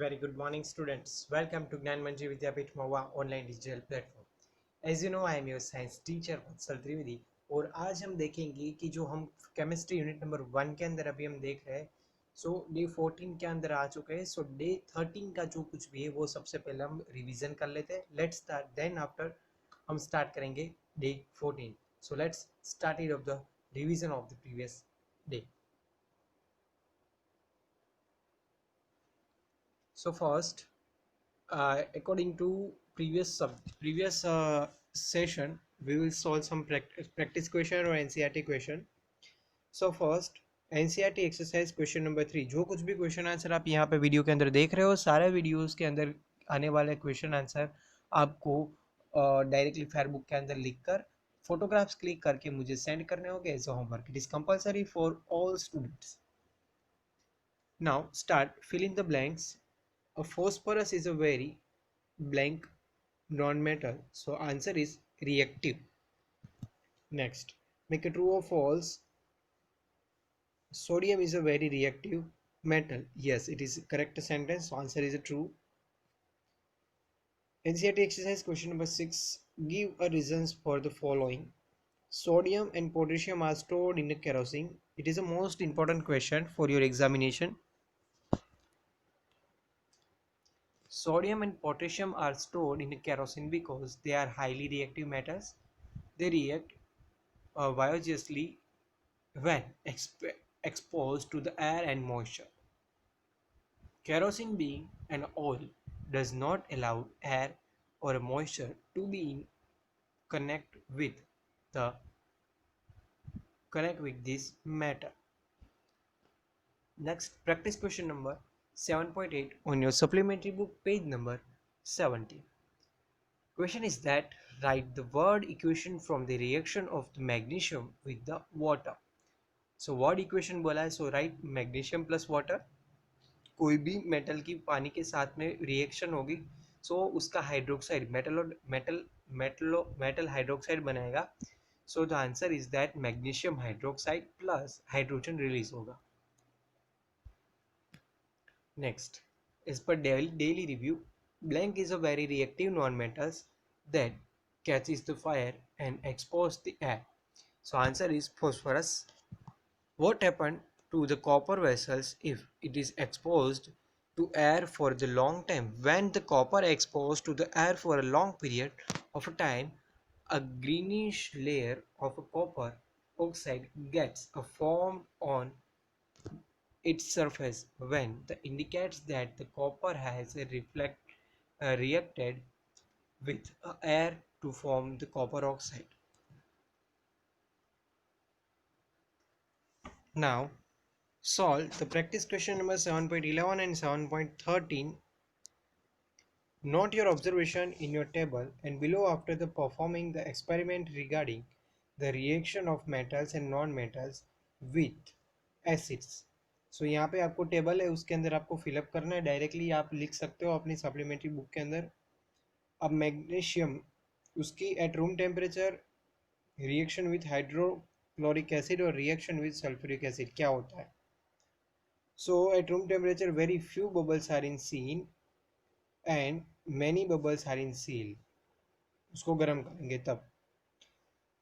Very good morning, students. Welcome to Gnan Manji Vidyapith Mawa online digital platform. As you know, I am your science teacher वत्सल त्रिवेदी और आज हम देखेंगे कि जो हम केमिस्ट्री यूनिट नंबर 1 के अंदर अभी हम देख रहे हैं डे 14 के अंदर आ चुके हैं। डे 13 का जो कुछ भी है वो सबसे पहले हम रिवीजन कर लेते हैं। लेट्स स्टार्ट, देन आफ्टर हम स्टार्ट करेंगे day 14। Let's start it of the revision of the previous day. First, according to previous session, we will solve some practice question or NCERT question. So first, NCERT exercise question number 3। जो कुछ भी question answer आप यहाँ पे video के अंदर देख रहे हो, सारे वीडियोस के अंदर आने वाले क्वेश्चन आंसर आपको डायरेक्टली फेयरबुक के अंदर लिखकर फोटोग्राफ्स क्लिक करके मुझे सेंड करने होंगे as a homework. It is compulsory for all students. Now start, fill in the blanks. A phosphorus is a very blank non-metal, so answer is reactive. Next, make a true or false. Sodium is a very reactive metal. Yes, it is correct sentence, so answer is a true. NCERT exercise question number 6. Give a reasons for the following. Sodium and potassium are stored in a kerosene. It is a most important question for your examination. Sodium and potassium are stored in kerosene because they are highly reactive metals. They react vigorously when exposed to the air and moisture. Kerosene, being an oil, does not allow air or moisture to be in connect with this matter. Next, practice question number 7.8 on your supplementary book, page number 70. Question is that write the word equation from the reaction of the magnesium with the water. So word equation बोला है, so write magnesium plus water. कोई भी metal की पानी के साथ में reaction होगी, सो उसका हाइड्रोक्साइड मेटल हाइड्रोक्साइड बनाएगा. So the answer is that magnesium hydroxide plus hydrogen release होगा. नेक्स्ट, इस पर daily review. Blank is a very reactive non-metals that catches the fire and exposes the air. So answer is phosphorus. What happened to the copper vessels if it is exposed to air for the long time? When the copper exposed to the air for a long period of time, a greenish layer of a copper oxide gets formed on its surface, when that indicates that the copper has reacted with air to form the copper oxide. Now solve the practice question number 7.11 and 7.13. Note your observation in your table and below after the performing the experiment regarding the reaction of metals and non-metals with acids. सो यहाँ पे आपको table है, उसके अंदर आपको fill up करना है. Directly आप लिख सकते हो अपनी सप्लीमेंट्री बुक के अंदर. अब मैग्नीशियम, उसकी at room temperature reaction with hydrochloric acid और रिएक्शन विथ सल्फ्यूरिक एसिड क्या होता है. So at room temperature very few bubbles are in seen and many bubbles are in seal. उसको गर्म करेंगे तब.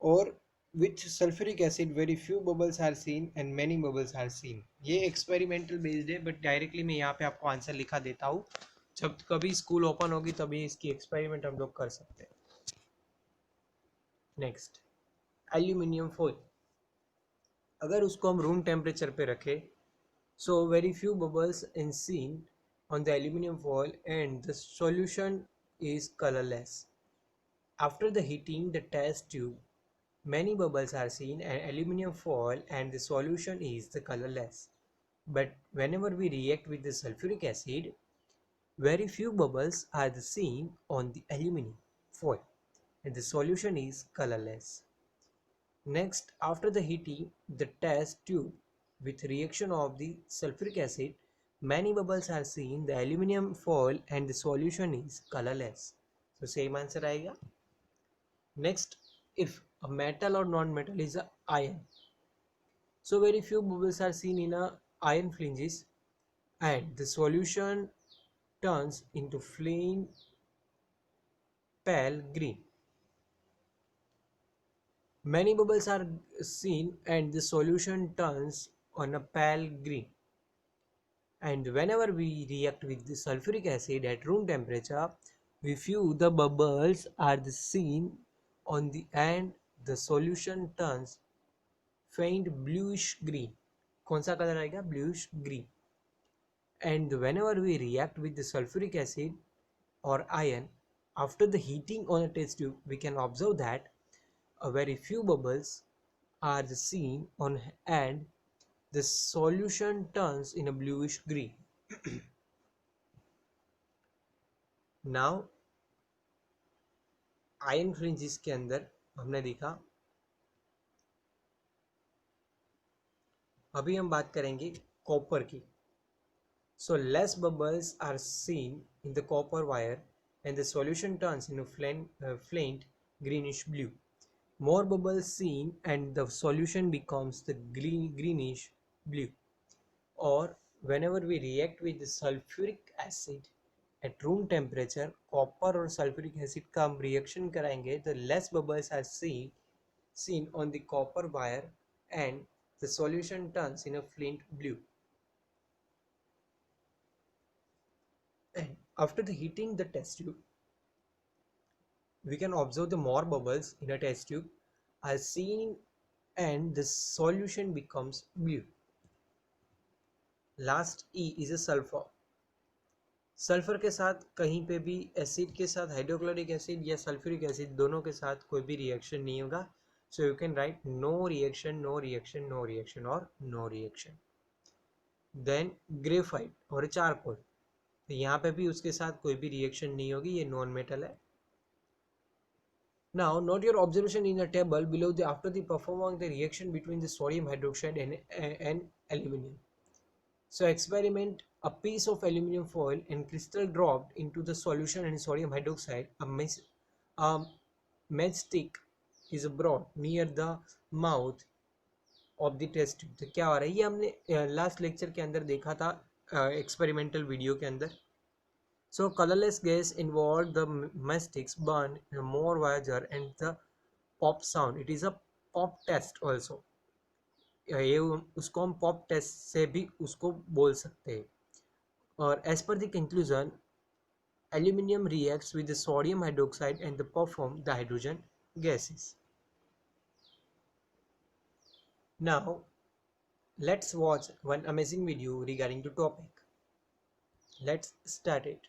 और with sulphuric acid very few bubbles are seen and many bubbles are seen. ये experimental based है, but directly मैं यहाँ पे आपको आंसर लिखा देता हूँ. जब कभी स्कूल ओपन होगी तभी इसकी एक्सपेरिमेंट हम लोग कर सकते हैं. Next, aluminium foil. अगर उसको हम रूम टेम्परेचर पे रखें, so very few bubbles in seen on the aluminum foil and the solution is colorless. After the heating the test tube, many bubbles are seen and aluminum foil and the solution is the colorless. But whenever we react with the sulfuric acid, very few bubbles are seen on the aluminum foil and the solution is colorless. Next, after the heating the test tube with reaction of the sulfuric acid, many bubbles are seen, the aluminum foil and the solution is colorless. So same answer आएगा. Next, if a metal or non-metal is a iron, so very few bubbles are seen in a iron flanges and the solution turns into flame pale green. Many bubbles are seen and the solution turns on a pale green. And whenever we react with the sulfuric acid at room temperature, we few the bubbles are seen on the end the solution turns faint bluish green. कौन सा colour आएगा? Bluish green. And whenever we react with the sulfuric acid or iron, after the heating on a test tube, we can observe that a very few bubbles are seen on and the solution turns in a bluish green. Now ion fringes के अंदर हमने देखा. अभी हम बात करेंगे copper की. So less bubbles are seen in the copper wire and the solution turns into faint greenish blue. More bubbles seen and the solution becomes the greenish blue. Or whenever we react with the sulfuric acid at room temperature, copper और sulfuric acid का हम reaction कराएंगे, the less bubbles are seen on the copper wire and the solution turns in a flint blue. And after the heating the test tube, we can observe the more bubbles in a test tube are seen and the solution becomes blue. Last E is a sulfur. Sulphur के साथ कहीं पे भी acid के साथ hydrochloric acid या sulphuric acid दोनों के साथ कोई भी रिएक्शन नहीं होगा. So you can write no reaction, no reaction, no reaction और नो रिएक्शन. देन ग्रेफाइट और चारकोल, तो यहाँ पे भी उसके साथ कोई भी रिएक्शन नहीं होगी, ये नॉन मेटल है. Now note your observation in the table below after the performing the reaction between the sodium hydroxide and aluminum. So experiment a piece of aluminum foil and crystal dropped into the solution and sodium hydroxide. A matchstick is brought near the mouth of the test tube. तो क्या हो रहा है, ये हमने last lecture के अंदर देखा था एक्सपेरिमेंटल वीडियो के अंदर. So colorless gas involved the matchsticks burn more larger and the pop sound. It is a pop test also. ये उसको हम पॉप टेस्ट से भी उसको बोल सकते हैं. और as per the conclusion, aluminium reacts with the sodium hydroxide and perform the hydrogen gases. Now let's watch one amazing video regarding the topic. Let's start it.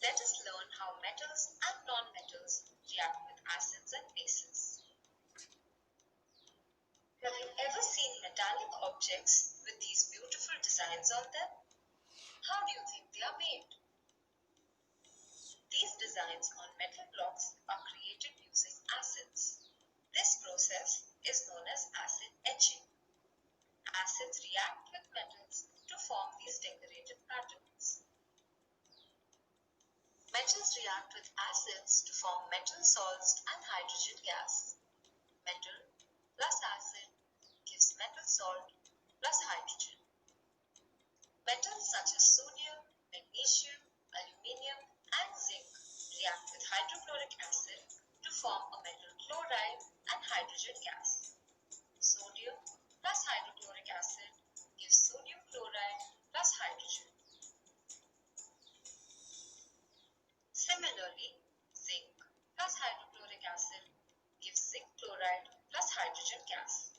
Let us learn how metals and non-metals react with acids and bases. Have you ever seen metallic objects with these beautiful designs on them? How do you think they are made? These designs on metal blocks are created using acids. This process is known as acid etching. Acids react with metals to form these decorated patterns. Metals react with acids to form metal salts and hydrogen gas. Metal plus acid gives metal salt plus hydrogen. Metals such as sodium, magnesium, aluminium and zinc react with hydrochloric acid to form a metal chloride and hydrogen gas. Sodium plus hydrochloric acid gives sodium chloride plus hydrogen. Similarly, zinc plus hydrochloric acid gives zinc chloride plus hydrogen gas.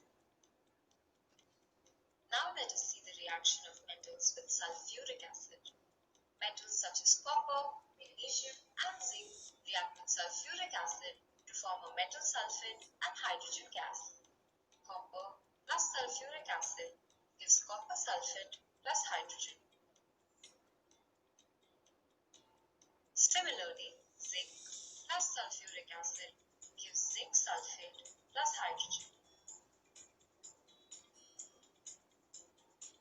Now let us see the reaction of metals with sulfuric acid. Metals such as copper, magnesium and zinc react with sulfuric acid to form a metal sulfate and hydrogen gas. Copper plus sulfuric acid gives copper sulfate plus hydrogen. Similarly, zinc plus sulfuric acid gives zinc sulfate plus hydrogen.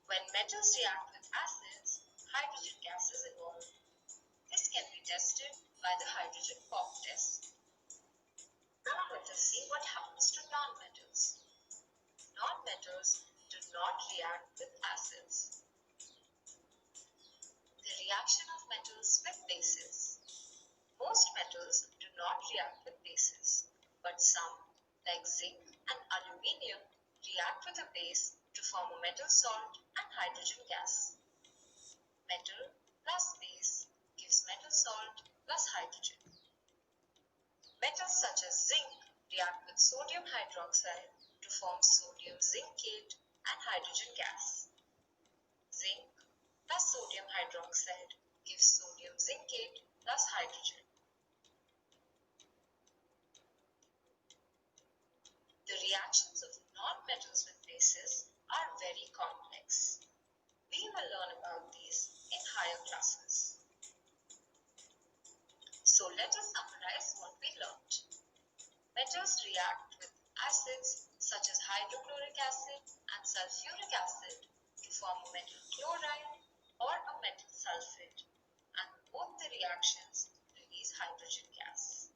When metals react with acids, hydrogen gas is evolved. This can be tested by the hydrogen pop test. Now let us see what happens to nonmetals. non-metals do not react with acids. The reaction of metals with bases. Most metals do not react with bases, but some, like zinc and aluminium, react with a base to form a metal salt and hydrogen gas. Metal plus base gives metal salt plus hydrogen. Metals such as zinc react with sodium hydroxide to form sodium zincate and hydrogen gas. Zinc plus sodium hydroxide gives sodium zincate plus hydrogen. The reactions of non-metals with bases are very complex. We will learn about these in higher classes. So let us summarize what we learned. Metals react with acids such as hydrochloric acid and sulfuric acid to form a metal chloride or a metal sulfate, and both the reactions release hydrogen gas.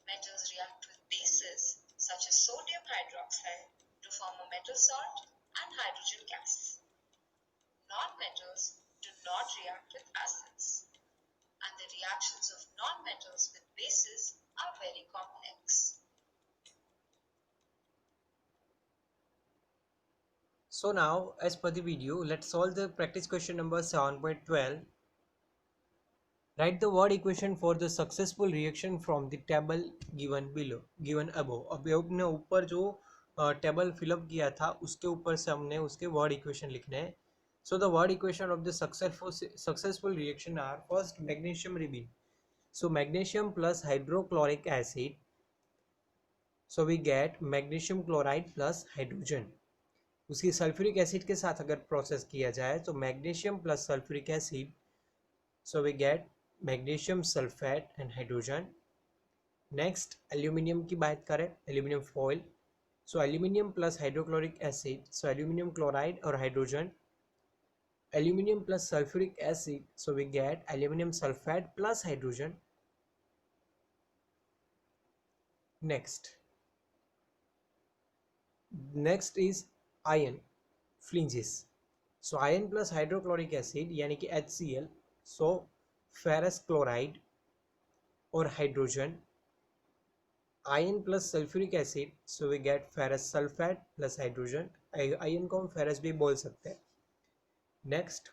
Metals react with bases such as sodium hydroxide to form a metal salt and hydrogen gas. Non-metals do not react with acids, and the reactions of non-metals with bases are very complex. So now, as per the video, let's solve the practice question number 7.12. Write the word equation for the successful reaction from the table given below, given above. अब हमने ऊपर जो table fill up किया था उसके ऊपर से हमने उसके वर्ड इक्वेशन लिखने हैं. So the word equation of the successful reaction are: first, magnesium ribine. So magnesium plus hydrochloric acid. So we get magnesium chloride plus hydrogen. उसकी सल्फ्यूरिक एसिड के साथ अगर प्रोसेस किया जाए तो magnesium plus sulphuric acid. So we get magnesium sulfate and hydrogen. Next, aluminium की बात करें, aluminium foil. So aluminium plus hydrochloric acid, so aluminium chloride or hydrogen. Aluminium plus sulfuric acid, so we get aluminium sulfate plus hydrogen. Next is iron flinges. So iron plus hydrochloric acid यानी कि HCl, so ferrous chloride or hydrogen. Iron plus sulfuric acid, so we get ferrous sulfate plus hydrogen. Iron को हम ferrous भी बोल सकते हैं. Next,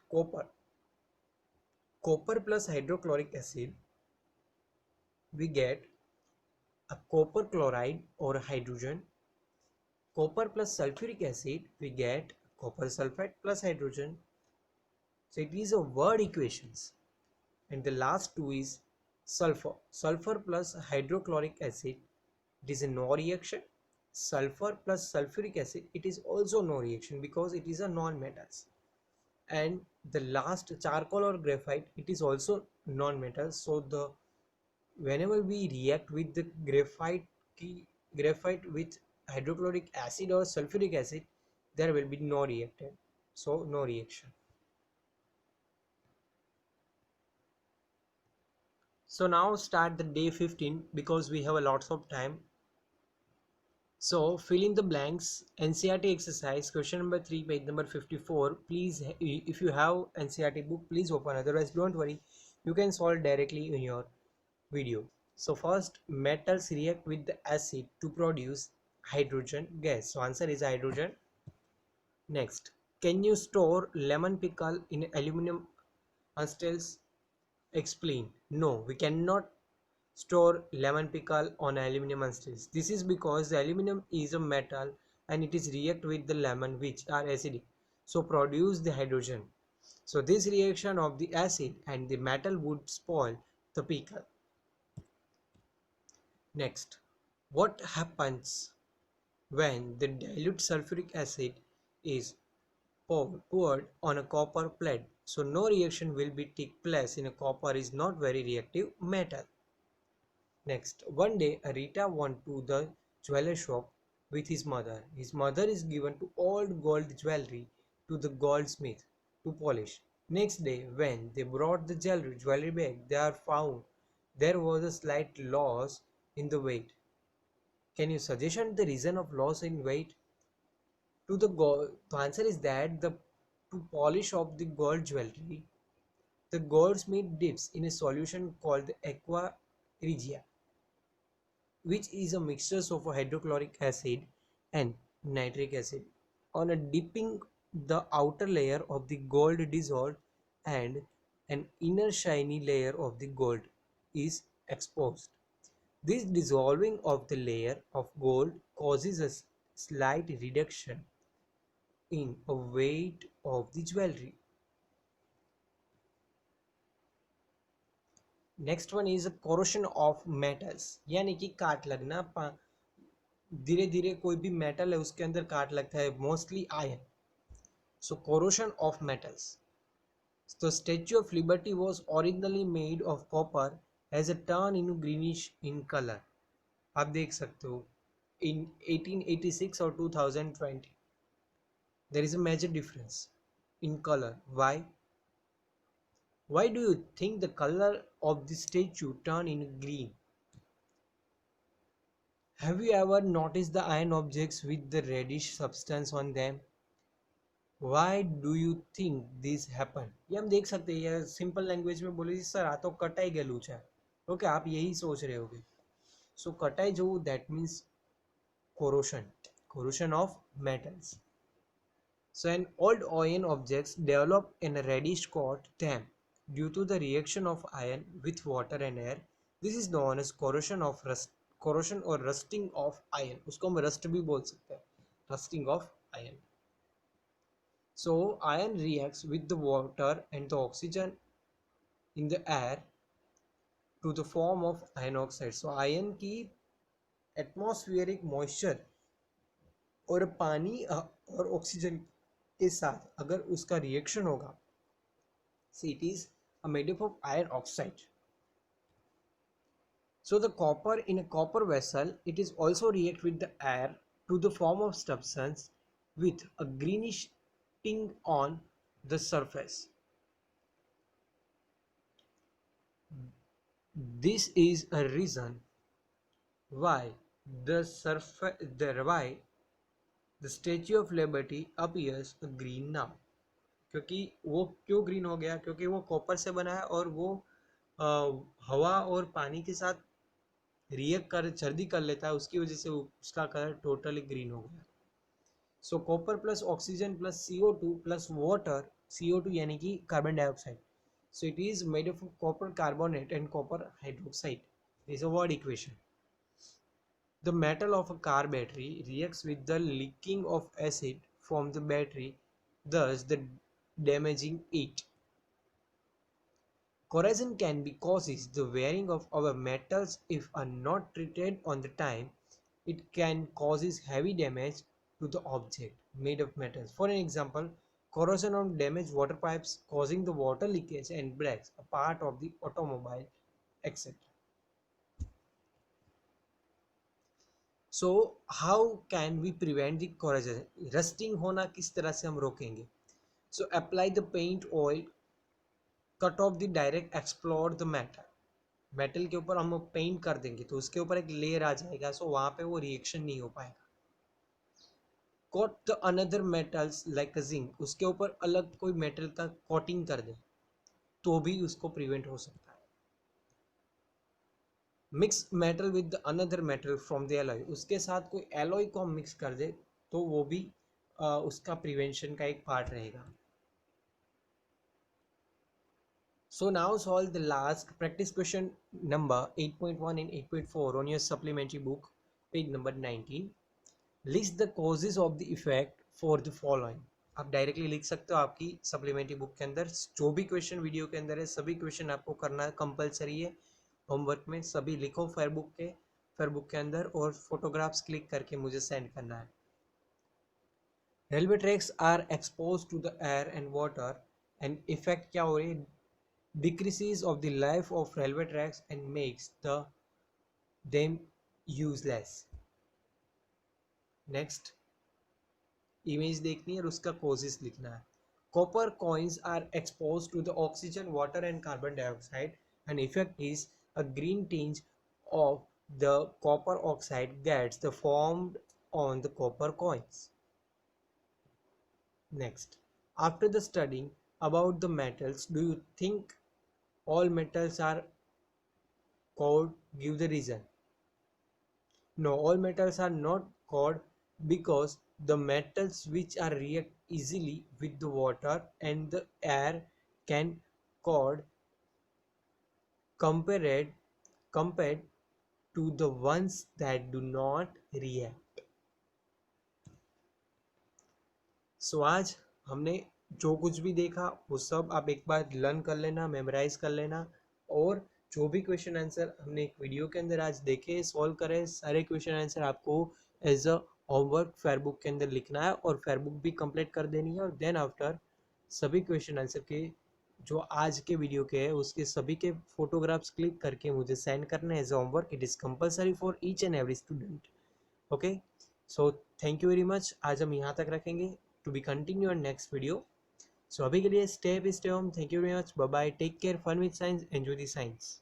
copper plus hydrochloric acid, we get a copper chloride or hydrogen. Copper plus sulfuric acid, we get copper sulfate plus hydrogen. So it is a word equations. And the last two is sulfur plus hydrochloric acid, it is a no reaction. Sulfur plus sulfuric acid, it is also no reaction because it is a non-metals. And the last, charcoal or graphite, it is also non-metal. So the whenever we react with the graphite with hydrochloric acid or sulfuric acid, there will be no reactant, so no reaction. So now start the day 15 because we have a lots of time. So fill in the blanks. NCERT exercise question number 3, page number 54. Please, if you have NCERT book, please open. Otherwise, don't worry, you can solve directly in your video. So first, metals react with the acid to produce hydrogen gas. So answer is hydrogen. Next, can you store lemon pickle in aluminum ustensil? Explain. No, we cannot store lemon pickle on aluminum ustensil. This is because the aluminum is a metal and it is react with the lemon, which are acidic, so produce the hydrogen. So this reaction of the acid and the metal would spoil the pickle. Next, what happens when the dilute sulfuric acid is poured on a copper plate? So no reaction will be take place in a copper is not very reactive metal. Next, one day Rita went to the jeweler shop with his mother. His mother is given to old gold jewelry to the goldsmith to polish. Next day, when they brought the jewelry back, they are found there was a slight loss in the weight. Can you suggest the reason of loss in weight? To the gold, the answer is that the to polish off the gold jewelry, the goldsmith dips in a solution called the aqua regia, which is a mixture of hydrochloric acid and nitric acid. On a dipping, the outer layer of the gold dissolved and an inner shiny layer of the gold is exposed. This dissolving of the layer of gold causes a slight reduction in a weight of the jewelry. Next one is corrosion of metals, यानी कि काट लगना, धीरे धीरे कोई भी metal है उसके अंदर काट लगता है, mostly ion. So corrosion of metals. The Statue of Liberty was originally made of copper, has a turn in greenish in color. आप देख सकते हो in 1886 or 2020 there is a major difference in color. Why do you think the color of the statue turn in green? Have you ever noticed the iron objects with the reddish substance on them? Why do you think this happen? ये हम देख सकते हैं, ये simple language में बोले sir आ तो कटाई गेलू है. ओके, आप यही सोच रहे होगे. सो कटाई जो that means corrosion of metals. So an old iron objects develop in a reddish coat them due to the reaction of iron with water and air. This is known as corrosion or rusting of iron. उसको हम rust भी बोल सकते हैं, rusting of iron. So iron reacts with the water and the oxygen in the air to the form of iron oxide. So iron की atmospheric moisture और पानी और ऑक्सीजन के साथ अगर उसका रिएक्शन होगा, so it is made up of iron oxide. So the copper in a copper vessel, it is also react with the air to the form of substance with a greenish tinge on the surface. This is a reason why the Statue of Liberty appears green now. क्योंकि वो क्यों green हो गया? क्योंकि वो copper से बना है और वो हवा और पानी के साथ रिएक्ट कर जल्दी कर लेता है, उसकी वजह से उसका कलर टोटली ग्रीन हो गया. सो copper plus oxygen plus CO2 plus water, CO2 यानी कि carbon dioxide. So it is made of copper carbonate and copper hydroxide. This is a word equation. The metal of a car battery reacts with the leaking of acid from the battery, thus damaging it. Corrosion can be causes the wearing of our metals if are not treated on the time. It can causes heavy damage to the object made of metals. For an example, corrosion of damaged water pipes causing the water leakage and breaks a part of the automobile, etc. So how can we prevent the corrosion? Rusting होना किस तरह से हम रोकेंगे? So apply the paint oil, cut off the direct, explore the metal. Metal के ऊपर हम paint कर देंगे तो उसके ऊपर एक लेयर आ जाएगा, सो वहां पे वो रिएक्शन नहीं हो पाएगा. Coat the another metals like zinc, उसके ऊपर अलग कोई मेटल का कोटिंग कर दे तो भी उसको प्रिवेंट हो सकता है. Mix metal with the another metal from the alloy, उसके साथ कोई एलॉय को हम मिक्स कर दे तो वो भी उसका प्रिवेंशन का एक पार्ट रहेगा. So now solve the last practice question number 8.1 and 8.4 on your supplementary book, page number 19. List the causes of the effect for the following. आप डायरेक्टली लिख सकते हो आपकी सप्लीमेंट्री बुक के अंदर. जो भी क्वेश्चन वीडियो के अंदर है सभी क्वेश्चन आपको करना कंपलसरी है. होमवर्क में सभी लिखो फेयरबुक के अंदर और फोटोग्राफ्स क्लिक करके मुझे सेंड करना है. Railway tracks are expose to the air and water and effect क्या हो रही है? Decreases of the life of railway tracks and makes them useless. Next, image देखनी है और उसका causes लिखना है. Copper coins are exposed to the oxygen, water and carbon dioxide and effect is a green tinge of the copper oxide gets the formed on the copper coins. Next, after the studying about the metals, do you think all metals are cold? Give the reason. No, all metals are not cold because the metals which are react easily with the water and the air can cold compared compared to the ones that do not react. सो आज हमने जो कुछ भी देखा वो सब आप एक बार लर्न कर लेना, मेमोराइज कर लेना, और जो भी क्वेश्चन आंसर हमने एक वीडियो के अंदर आज देखे, सॉल्व करे, सारे क्वेश्चन आंसर आपको एज अ होमवर्क फेयरबुक के अंदर लिखना है और फेयरबुक भी कंप्लीट कर देनी है। और देन आफ्टर सभी क्वेश्चन आंसर के जो आज के वीडियो के हैं उसके सभी के फोटोग्राफ्स क्लिक करके मुझे सेंड करना है as a homework. It is compulsory for each and every student. Okay, so thank you very much. आज हम यहाँ तक रखेंगे, to be continue on next video. So अभी के लिए stay home, thank you very much, bye bye, take care, fun with science, enjoy the science.